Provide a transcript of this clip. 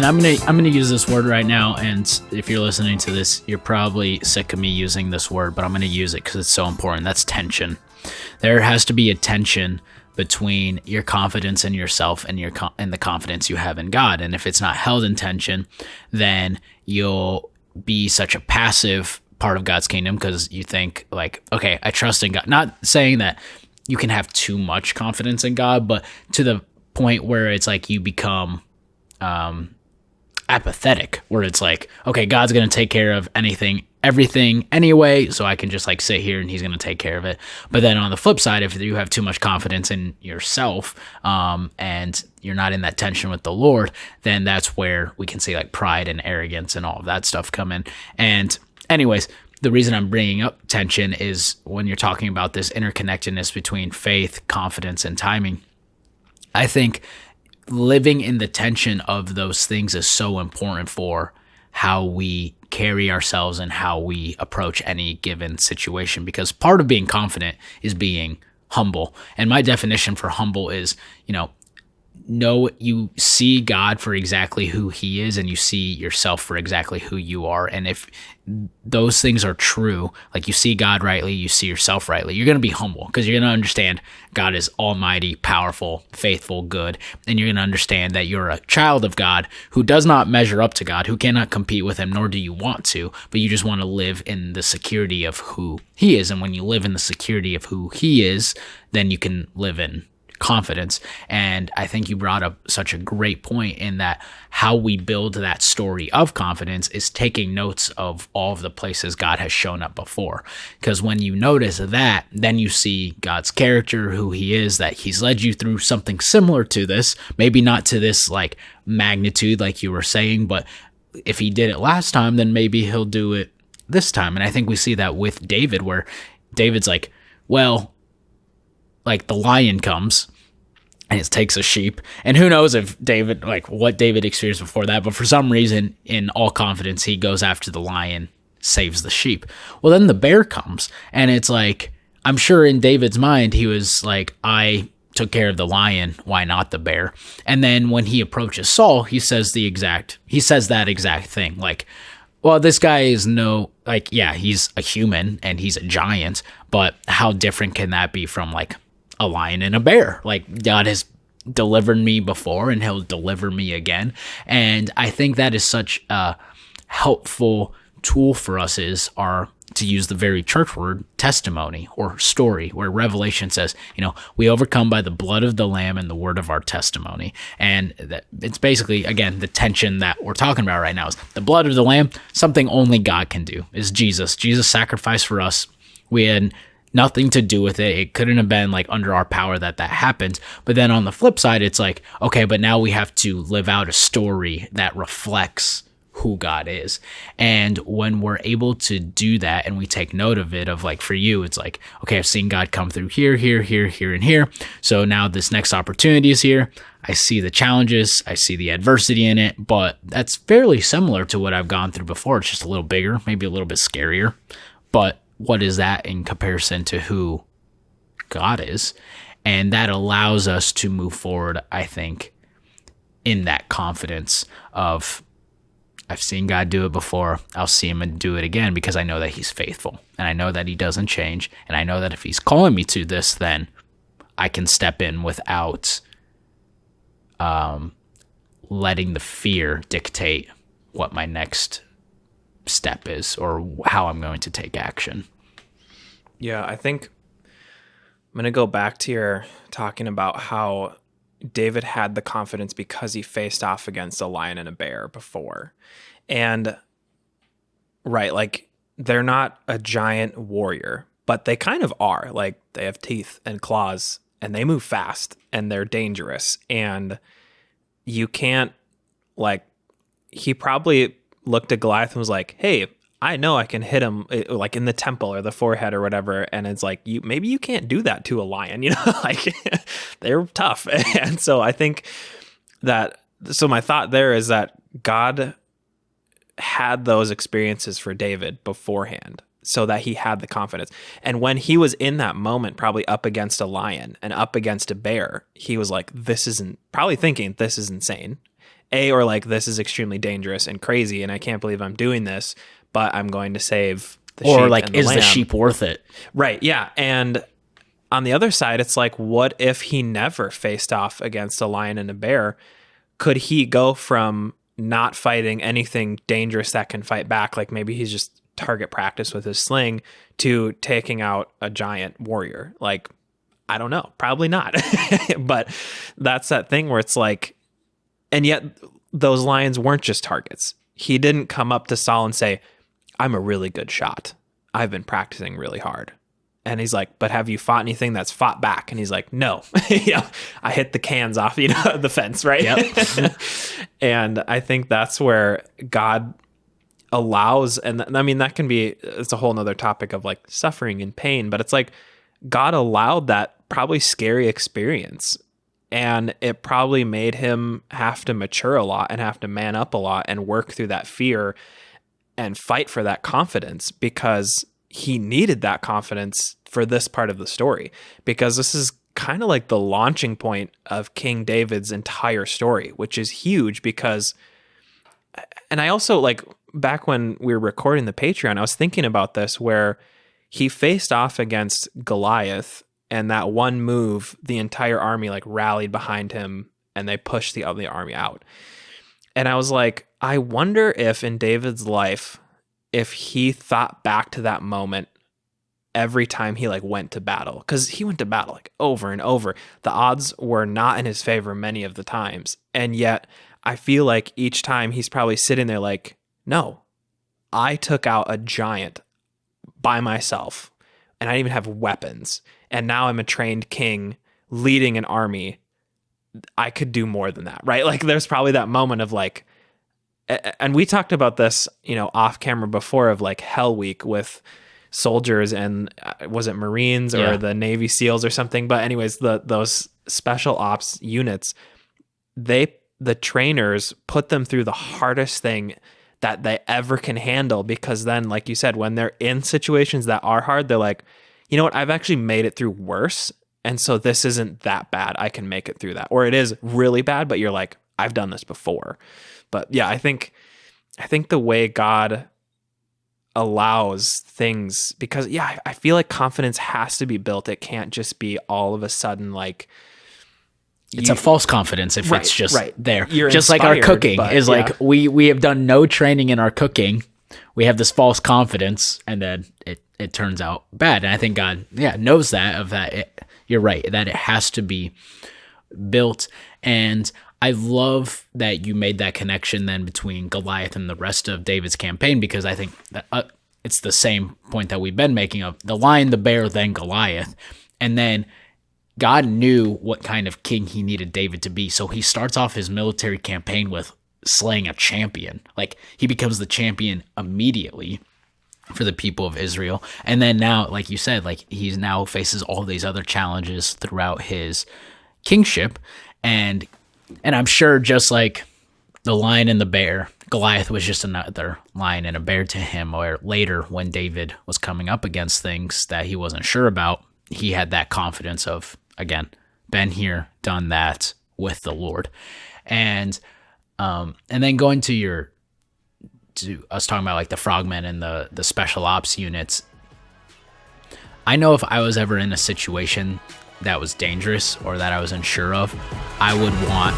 and I'm gonna use this word right now, and if you're listening to this, you're probably sick of me using this word, but I'm gonna use it because it's so important. That's tension. There has to be a tension between your confidence in yourself and and the confidence you have in God. And if it's not held in tension, then you'll be such a passive part of God's kingdom because you think like, okay, I trust in God. Not saying that you can have too much confidence in God, but to the point where it's like you become apathetic, where it's like, okay, God's going to take care of everything anyway, so I can just like sit here and he's going to take care of it. But then on the flip side, if you have too much confidence in yourself and you're not in that tension with the Lord, then that's where we can see like pride and arrogance and all of that stuff come in. And anyways, the reason I'm bringing up tension is when you're talking about this interconnectedness between faith, confidence, and timing, I think living in the tension of those things is so important for how we carry ourselves and how we approach any given situation, because part of being confident is being humble. And my definition for humble is, you see God for exactly who he is and you see yourself for exactly who you are. And if those things are true, like you see God rightly, you see yourself rightly, you're going to be humble because you're going to understand God is almighty, powerful, faithful, good. And you're going to understand that you're a child of God who does not measure up to God, who cannot compete with him, nor do you want to, but you just want to live in the security of who he is. And when you live in the security of who he is, then you can live in confidence. And I think you brought up such a great point in that how we build that story of confidence is taking notes of all of the places God has shown up before. Because when you notice that, then you see God's character, who he is, that he's led you through something similar to this, maybe not to this like magnitude like you were saying, but if he did it last time, then maybe he'll do it this time. And I think we see that with David, where David's like, well, like the lion comes and it takes a sheep, and who knows if David, like what David experienced before that, but for some reason, in all confidence, he goes after the lion, saves the sheep. Well, then the bear comes, and it's like, I'm sure in David's mind, he was like, I took care of the lion, why not the bear? And then when he approaches Saul, he says that exact thing, like, well, this guy is he's a human and he's a giant, but how different can that be from like a lion and a bear? Like, God has delivered me before and he'll deliver me again. And I think that is such a helpful tool for us to use the very church word, testimony or story, where Revelation says, we overcome by the blood of the Lamb and the word of our testimony. And that it's basically, again, the tension that we're talking about right now is the blood of the Lamb, something only God can do, is Jesus. Jesus sacrificed for us. We had nothing to do with it. It couldn't have been like under our power that happened. But then on the flip side, it's like, okay, but now we have to live out a story that reflects who God is. And when we're able to do that and we take note of it, of like for you, it's like, okay, I've seen God come through here, here, here, here, and here. So now this next opportunity is here. I see the challenges, I see the adversity in it, but that's fairly similar to what I've gone through before. It's just a little bigger, maybe a little bit scarier. But what is that in comparison to who God is? And that allows us to move forward, I think, in that confidence of, I've seen God do it before, I'll see him do it again, because I know that he's faithful and I know that he doesn't change. And I know that if he's calling me to this, then I can step in without letting the fear dictate what my next step is or how I'm going to take action. Yeah, I think I'm going to go back to your talking about how David had the confidence because he faced off against a lion and a bear before. And right, like they're not a giant warrior, but they kind of are. Like they have teeth and claws and they move fast and they're dangerous. And you can't, like, he probably looked at Goliath and was like, hey, I know I can hit him like in the temple or the forehead or whatever. And it's like, maybe you can't do that to a lion, like they're tough. And so I think so my thought there is that God had those experiences for David beforehand so that he had the confidence. And when he was in that moment, probably up against a lion and up against a bear, he was like, probably thinking this is insane. or like, this is extremely dangerous and crazy, and I can't believe I'm doing this, but I'm going to save the sheep. Or like, and the is lamb. the sheep worth it? Right. Yeah. And on the other side, it's like, what if he never faced off against a lion and a bear? Could he go from not fighting anything dangerous that can fight back, like maybe he's just target practice with his sling, to taking out a giant warrior? Like, I don't know, probably not. But that's that thing where it's like, and yet those lions weren't just targets. He didn't come up to Saul and say, I'm a really good shot. I've been practicing really hard. And he's like, but have you fought anything that's fought back? And he's like, no. I hit the cans off, the fence, right? Yep. And I think that's where God allows, and I mean, that can be, it's a whole nother topic of like suffering and pain, but it's like God allowed that probably scary experience. And it probably made him have to mature a lot and have to man up a lot and work through that fear and fight for that confidence, because he needed that confidence for this part of the story, because this is kind of like the launching point of King David's entire story, which is huge. Because, and I also, like, back when we were recording the Patreon, I was thinking about this, where he faced off against Goliath, and that one move, the entire army like rallied behind him and they pushed the other army out. And I was like, I wonder if in David's life, if he thought back to that moment every time he like went to battle, because he went to battle like over and over. The odds were not in his favor many of the times. And yet I feel like each time he's probably sitting there like, no, I took out a giant by myself and I didn't even have weapons. And now I'm a trained king leading an army. I could do more than that, right? Like, there's probably that moment of like, and we talked about this, off camera before, of like Hell Week with soldiers and was it Marines or the Navy SEALs or something? But anyways, those special ops units, the trainers put them through the hardest thing that they ever can handle, because then, like you said, when they're in situations that are hard, they're like, you know what, I've actually made it through worse. And so this isn't that bad. I can make it through that. Or it is really bad, but you're like, I've done this before. But yeah, I think the way God allows things, because I feel like confidence has to be built. It can't just be all of a sudden like, it's a false confidence if it's just there. You're just like our cooking is like, we have done no training in our cooking. We have this false confidence, and then it turns out bad. And I think God, knows that you're right, that it has to be built. And I love that you made that connection then between Goliath and the rest of David's campaign, because I think that it's the same point that we've been making of the lion, the bear, then Goliath. And then God knew what kind of king he needed David to be. So he starts off his military campaign with slaying a champion. Like, he becomes the champion immediately for the people of Israel. And then now, like you said, like, he now faces all these other challenges throughout his kingship. And I'm sure, just like the lion and the bear, Goliath was just another lion and a bear to him. Or later, when David was coming up against things that he wasn't sure about, he had that confidence of, again, been here, done that with the Lord. And then going to us talking about like the frogmen and the special ops units. I know if I was ever in a situation that was dangerous or that I was unsure of, I would want